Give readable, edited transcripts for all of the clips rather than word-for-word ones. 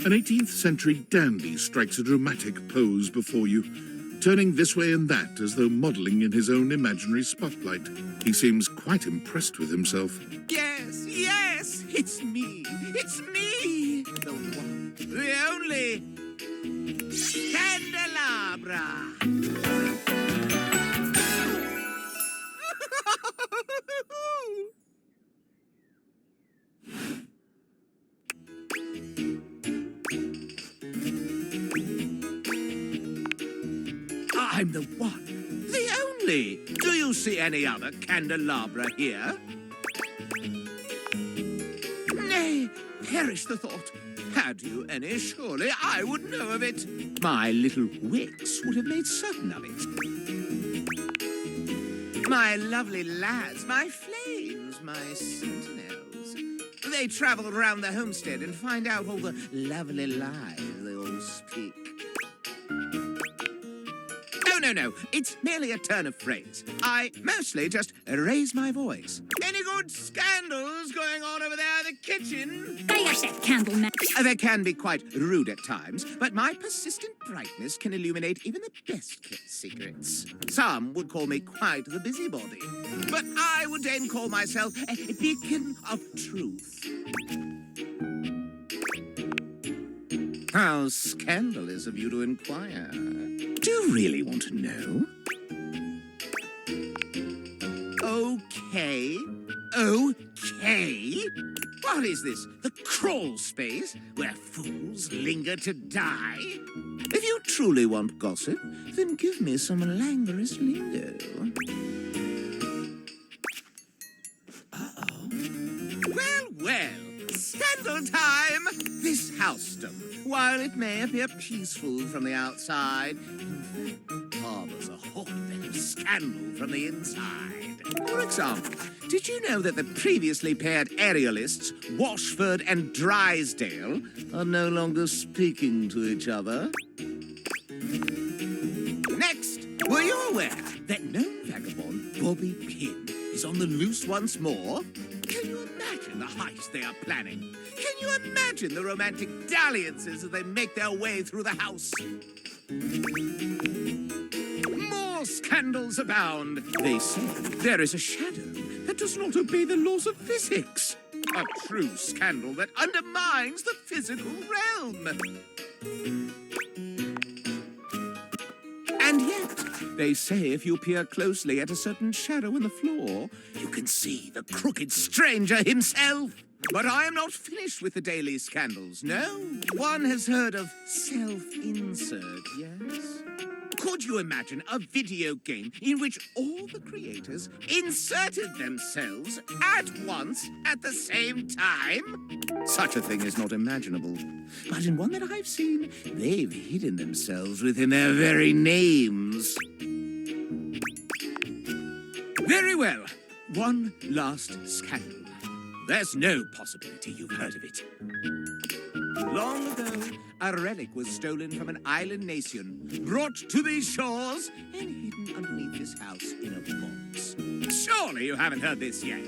An 18th century dandy strikes a dramatic pose before you, turning this way and that as though modelling in his own imaginary spotlight. He seems quite impressed with himself. Yes, yes, it's me. It's me. The one, the only Scandalabra. I'm the one, the only. Do you see any other candelabra here? Nay, perish the thought. Had you any, surely I would know of it. My little wicks would have made certain of it. My lovely lads, my flames, my sentinels. They travel around the homestead and find out all the lovely lies they all speak. No, it's merely a turn of phrase. I mostly just raise my voice. Any good scandals going on over there in the kitchen? Get that candle, man. They can be quite rude at times, but my persistent brightness can illuminate even the best kept secrets. Some would call me quite the busybody, but I would then call myself a beacon of truth. How scandalous of you to inquire. Do you really want to know? Okay. What is this? The crawl space where fools linger to die? If you truly want gossip, then give me some languorous lingo. Well, scandal time! This housedom, while it may appear peaceful from the outside, in fact, harbors a hotbed of scandal from the inside. For example, did you know that the previously paired aerialists, Washford and Drysdale, are no longer speaking to each other? Next, were you aware that known vagabond Bobby Pin is on the loose once more? Can you imagine the heist they are planning? Can you imagine the romantic dalliances as they make their way through the house? More scandals abound. They say there is a shadow that does not obey the laws of physics. A true scandal that undermines the physical realm. And yet, they say if you peer closely at a certain shadow in the floor, you can see the crooked stranger himself. But I am not finished with the daily scandals, no. One has heard of self-insert, yes? Could you imagine a video game in which all the creators inserted themselves at once at the same time? Such a thing is not imaginable. But in one that I've seen, they've hidden themselves within their very names. Very well. One last scandal. There's no possibility you've heard of it. Long ago, a relic was stolen from an island nation, brought to these shores, and hidden underneath this house in a box. Surely you haven't heard this yet.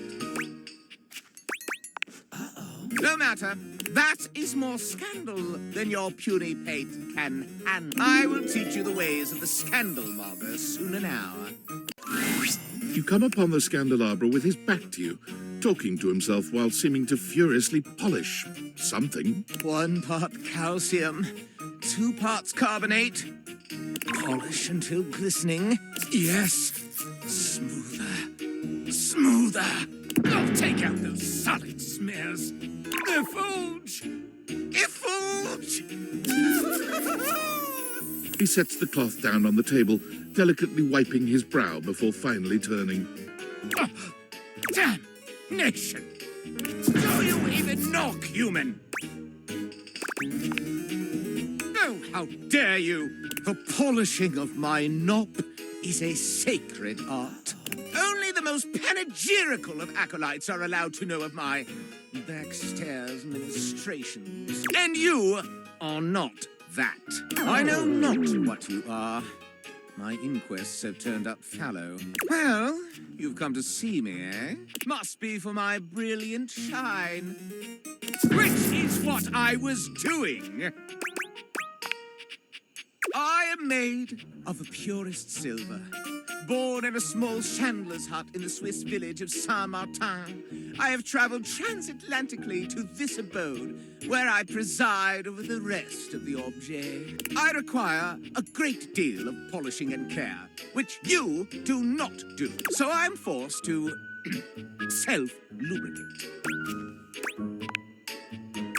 No matter. That is more scandal than your puny pate can handle. I will teach you the ways of the scandalmonger soon an hour. You come upon the Scandalabra with his back to you, talking to himself while seeming to furiously polish something. 1 part calcium, 2 parts carbonate. Polish until glistening. Yes. Smoother. I'll take out those solid smears. Effulge! He sets the cloth down on the table, delicately wiping his brow before finally turning. Oh, damnation! Do you even knock, human? Oh, how dare you! The polishing of my knob is a sacred art. Only the most panegyrical of acolytes are allowed to know of my backstairs ministrations. And you are not that. I know not what you are. My inquests have turned up fallow. Well, you've come to see me, eh? Must be for my brilliant shine. Which is what what I was doing. I am made of the purest silver. Born in a small chandler's hut in the Swiss village of Saint-Martin, I have traveled transatlantically to this abode, where I preside over the rest of the objet. I require a great deal of polishing and care, which you do not do. So I am forced to self-lubricate.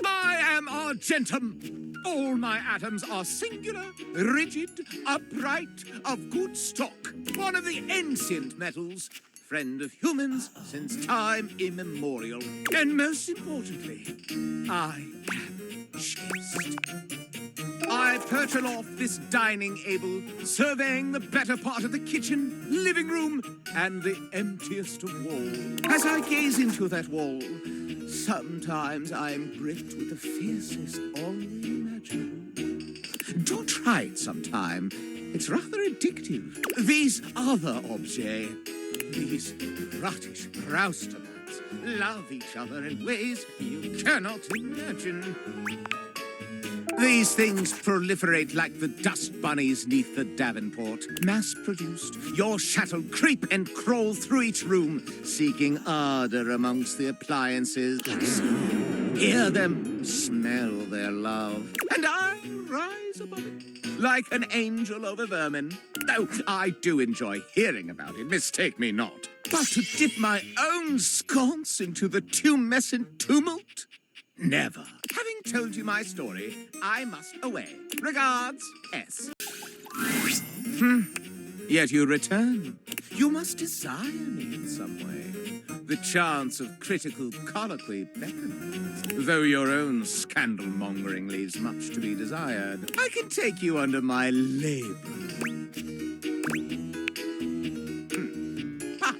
I am argentum. All my atoms are singular, rigid, upright, of good stock. One of the ancient metals, friend of humans since time immemorial. And most importantly, I am chaste. I perch aloft this dining able, surveying the better part of the kitchen, living room, and the emptiest of walls. As I gaze into that wall, sometimes I am gripped with the fiercest ennui imaginable. Do try it sometime. It's rather addictive. These other objets, these rottish roustabouts, love each other in ways you cannot imagine. These things proliferate like the dust bunnies neath the Davenport. Mass-produced, your shuttle creep and crawl through each room, seeking ardor amongst the appliances. Hear them, smell their love, and I rise above it, like an angel over vermin. Though I do enjoy hearing about it, mistake me not. But to dip my own sconce into the tumescent tumult? Never. Having told you my story, I must away. Regards, S. Yet you return. You must desire me in some way. The chance of critical colloquy beckons. Though your own scandal-mongering leaves much to be desired, I can take you under my label. But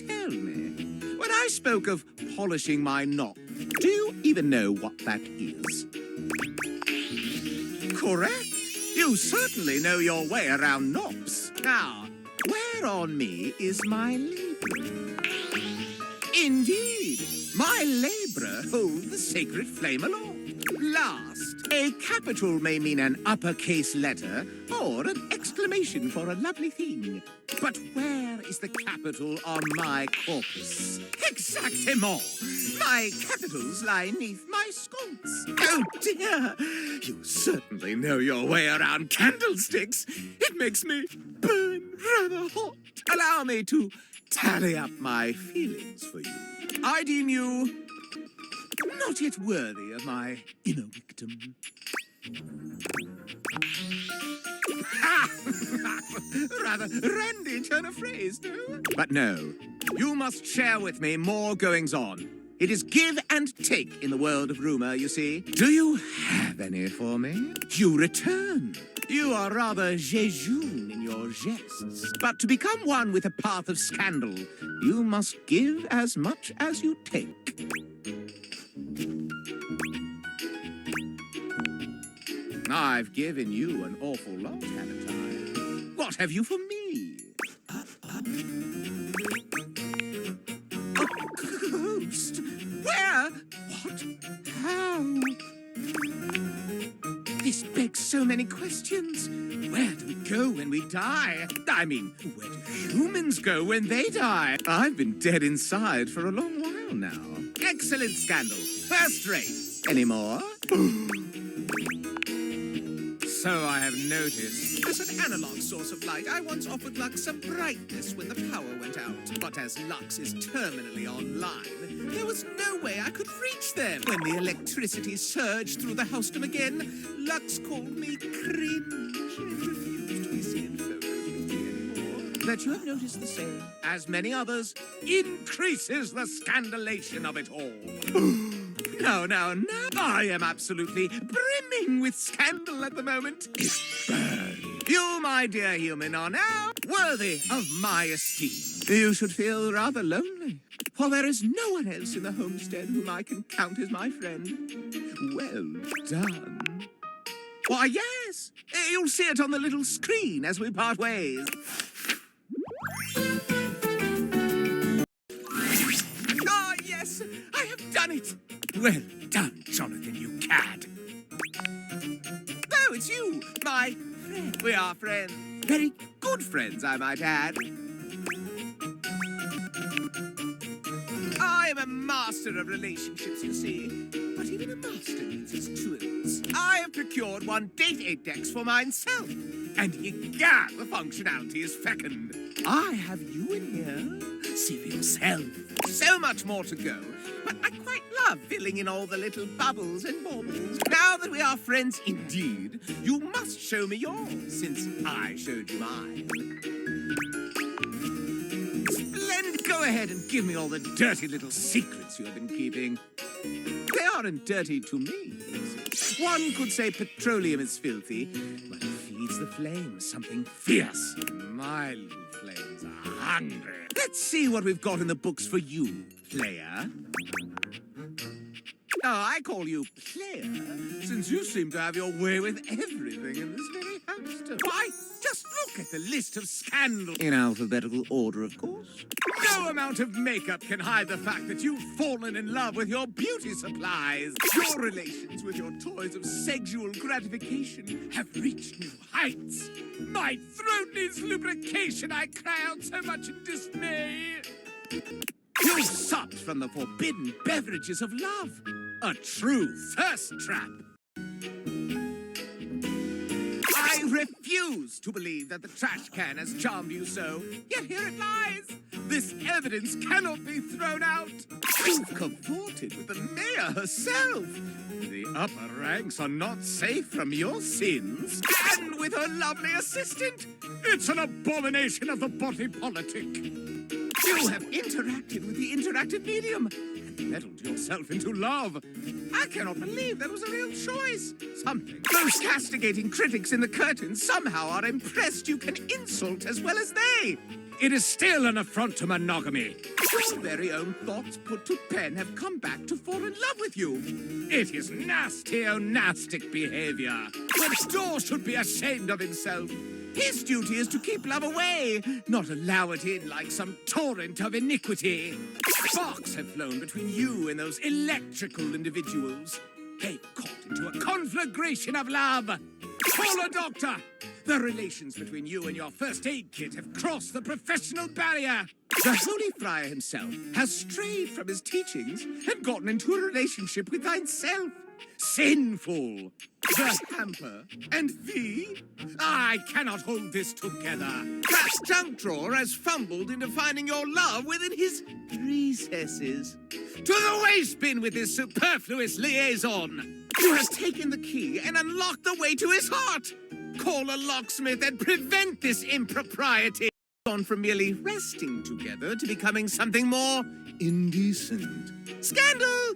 tell me, when I spoke of polishing my knob, do you even know what that is? Correct. You certainly know your way around knobs. Now, where on me is my label? Indeed, my labra holds the sacred flame aloft. Last, a capital may mean an uppercase letter or an exclamation for a lovely thing. But where is the capital on my corpus? Exactement! My capitals lie neath my sconce. Oh dear! You certainly know your way around candlesticks. It makes me burn rather hot. Allow me to tally up my feelings for you. I deem you not yet worthy of my inner victim. Rather randy turn of phrase, no? But no, you must share with me more goings-on. It is give and take in the world of rumour, you see. Do you have any for me? You return. You are rather jejune in your jests. But to become one with a path of scandal, you must give as much as you take. I've given you an awful lot, haven't I? What have you for me? A ghost? Where? What? How? This begs so many questions. Where do we go when we die? I mean, where do humans go when they die? I've been dead inside for a long while now. Excellent scandal. First rate. Any more? So I have noticed. As an analog source of light, I once offered Lux some brightness when the power went out. But as Lux is terminally online, there was no way I could reach them. When the electricity surged through the housedom again, Lux called me cringe and refused to be seen photos with me anymore. That you have noticed the same, as many others, increases the scandalation of it all. No. I am absolutely brimming with scandal at the moment. It's burning. You, my dear human, are now worthy of my esteem. You should feel rather lonely, for there is no one else in the homestead whom I can count as my friend. Well done. Why, yes. You'll see it on the little screen as we part ways. Ah, yes, I have done it. Well done, Jonathan, you cad. Oh, it's you, my friend. We are friends. Very good friends, I might add. I am a master of relationships, you see. But even a master needs his tools. I have procured one date index for myself. And egad, the functionality is fecund. I have you in here. See for yourself. So much more to go. But I quite love filling in all the little bubbles and baubles. Now that we are friends indeed, you must show me yours, since I showed you mine. Splendid. Go ahead and give me all the dirty little secrets you have been keeping. They aren't dirty to me. One could say petroleum is filthy, but it feeds the flames something fierce. My little flames are hungry. Let's see what we've got in the books for you, player. Oh, I call you player, since you seem to have your way with everything in this very house. Why, just look at the list of scandals. In alphabetical order, of course. No amount of makeup can hide the fact that you've fallen in love with your beauty supplies. Your relations with your toys of sexual gratification have reached new heights. My throat needs lubrication. I cry out so much in dismay. You supped from the forbidden beverages of love. A true thirst trap. I refuse to believe that the trash can has charmed you so. Yet here it lies. This evidence cannot be thrown out. You've cavorted with the mayor herself. The upper ranks are not safe from your sins. And with her lovely assistant. It's an abomination of the body politic. You have interacted with the interactive medium and meddled yourself into love. I cannot believe that was a real choice. Something. Those castigating critics in the curtains somehow are impressed you can insult as well as they. It is still an affront to monogamy. Your very own thoughts put to pen have come back to fall in love with you. It is nasty-o-nastic behavior. The door should be ashamed of himself. His duty is to keep love away, not allow it in like some torrent of iniquity. Sparks have flown between you and those electrical individuals. They've caught into a conflagration of love. Call a doctor. The relations between you and your first aid kit have crossed the professional barrier. The Holy Friar himself has strayed from his teachings and gotten into a relationship with thyself. Sinful. The hamper and thee? I cannot hold this together. That junk drawer has fumbled into finding your love within his recesses. To the waste bin with this superfluous liaison. You have taken the key and unlocked the way to his heart. Call a locksmith and prevent this impropriety. Gone from merely resting together to becoming something more indecent. Scandal!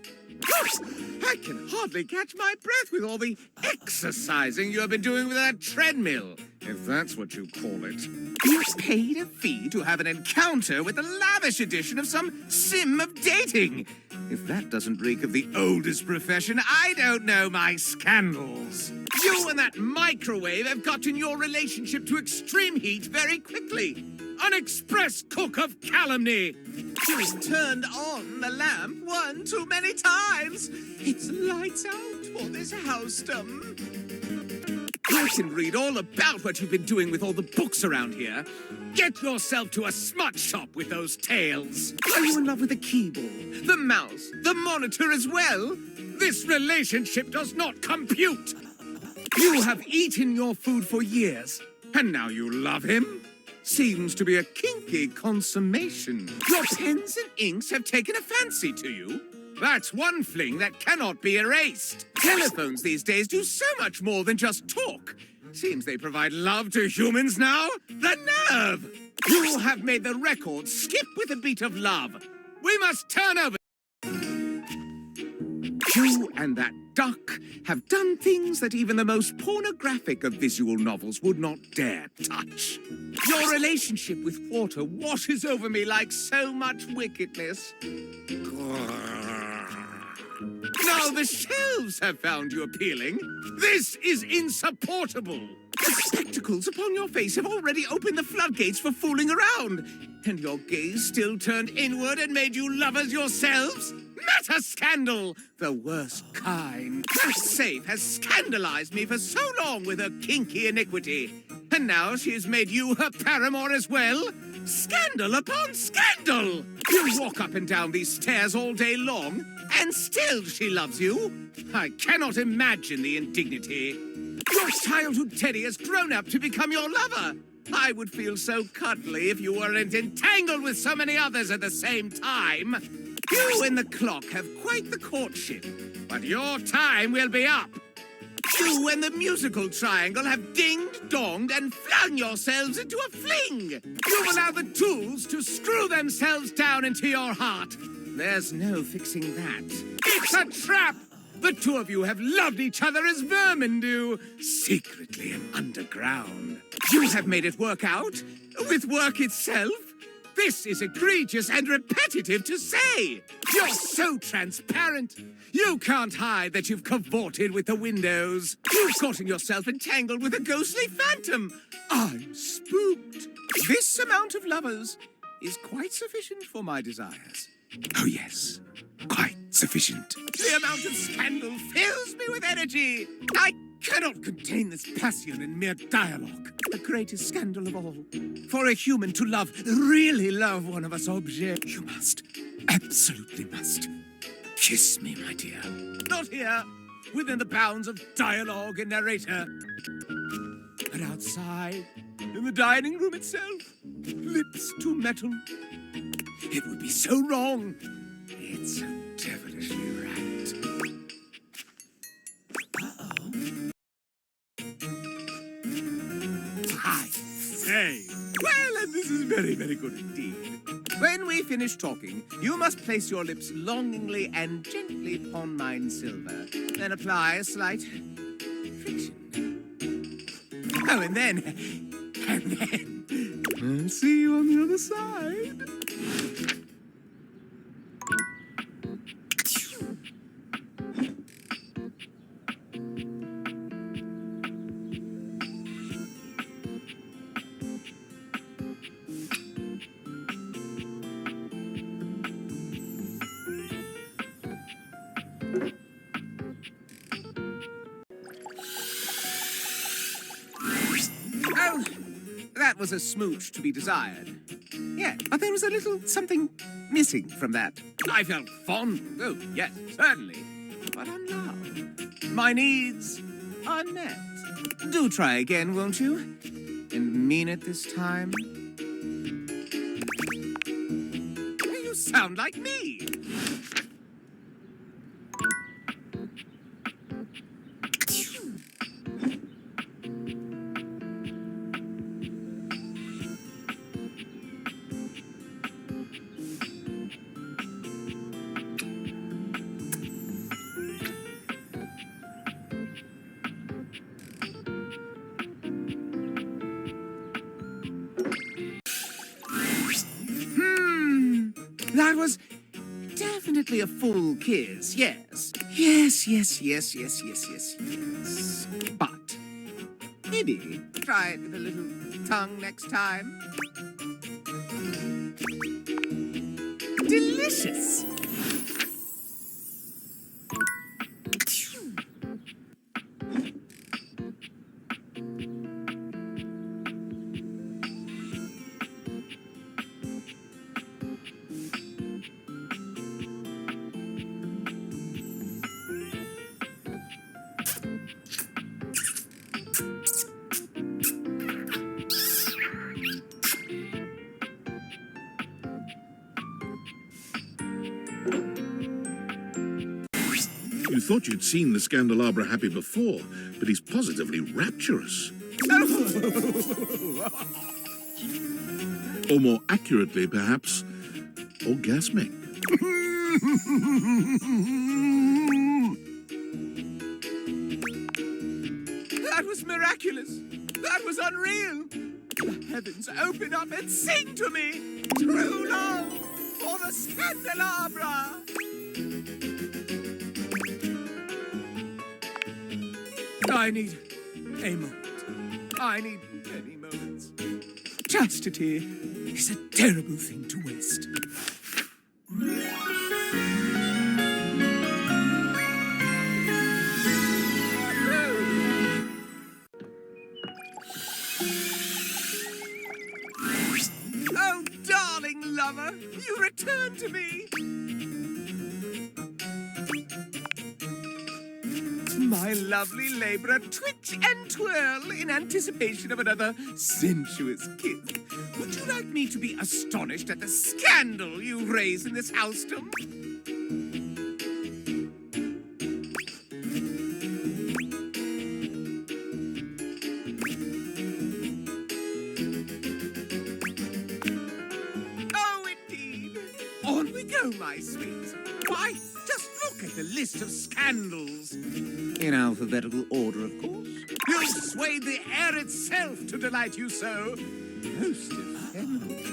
I can hardly catch my breath with all the exercising you have been doing with that treadmill, if that's what you call it. You've paid a fee to have an encounter with the lavish edition of some sim of dating. If that doesn't reek of the oldest profession, I don't know my scandals. You and that microwave have gotten your relationship to extreme heat very quickly. An express cook of calumny. You've turned on the lamp one too many times. It's lights out for this house-dom. I can read all about what you've been doing with all the books around here. Get yourself to a smut shop with those tales. Are you in love with the keyboard, the mouse, the monitor as well? This relationship does not compute. You have eaten your food for years, and now you love him? Seems to be a kinky consummation. Your pens and inks have taken a fancy to you. That's one fling that cannot be erased. Telephones these days do so much more than just talk. Seems they provide love to humans now. The nerve! You have made the record skip with the beat of love. We must turn over. You and that duck have done things that even the most pornographic of visual novels would not dare touch. Your relationship with water washes over me like so much wickedness. Now the shelves have found you appealing. This is insupportable. The spectacles upon your face have already opened the floodgates for fooling around. And your gaze still turned inward and made you lovers yourselves? Matter scandal! The worst kind. Her safe has scandalized me for so long with her kinky iniquity. And now she has made you her paramour as well? Scandal upon scandal! You walk up and down these stairs all day long, and still she loves you? I cannot imagine the indignity. Your childhood teddy has grown up to become your lover. I would feel so cuddly if you weren't entangled with so many others at the same time. You and the clock have quite the courtship, but your time will be up. You and the musical triangle have dinged, donged, and flung yourselves into a fling. You've allowed the tools to screw themselves down into your heart. There's no fixing that. It's a trap! The two of you have loved each other as vermin do, secretly and underground. You have made it work out with work itself. This is egregious and repetitive to say. You're so transparent. You can't hide that you've cavorted with the windows. You've gotten yourself entangled with a ghostly phantom. I'm spooked. This amount of lovers is quite sufficient for my desires. Oh, yes, quite sufficient. The amount of scandal fills me with energy. I cannot contain this passion in mere dialogue. The greatest scandal of all. For a human to love, really love one of us objects, you must, absolutely must, kiss me, my dear. Not here, within the bounds of dialogue and narrator, but outside, in the dining room itself, lips to metal. It would be so wrong. It's so devilishly right. Uh-oh. I say. Well, and this is very, very good indeed. When we finish talking, you must place your lips longingly and gently upon mine silver. Then apply a slight friction. Oh, and then I'll see you on the other side. Oh, that was a smooch to be desired. Yeah, but there was a little something missing from that. I felt fond. Oh, yes, certainly. But unloved. My needs unmet. Do try again, won't you? And mean it this time. You sound like me. That was definitely a full kiss, yes. Yes. But maybe try it with a little tongue next time. Delicious. You thought you'd seen the Scandalabra happy before, but he's positively rapturous. Or more accurately, perhaps, orgasmic. That was miraculous. That was unreal. The heavens open up and sing to me. True love for the Scandalabra. I need a moment. I need many moments. Chastity is a terrible thing to waste. turn to me. My lovely labourer twitch and twirl in anticipation of another sensuous kiss. Would you like me to be astonished at the scandal you raise in this housedom? Oh, indeed. On we go, my sweet. Why, just look at the list of scandals. In alphabetical order, of course. You've swayed the air itself to delight you so. Most effeminate.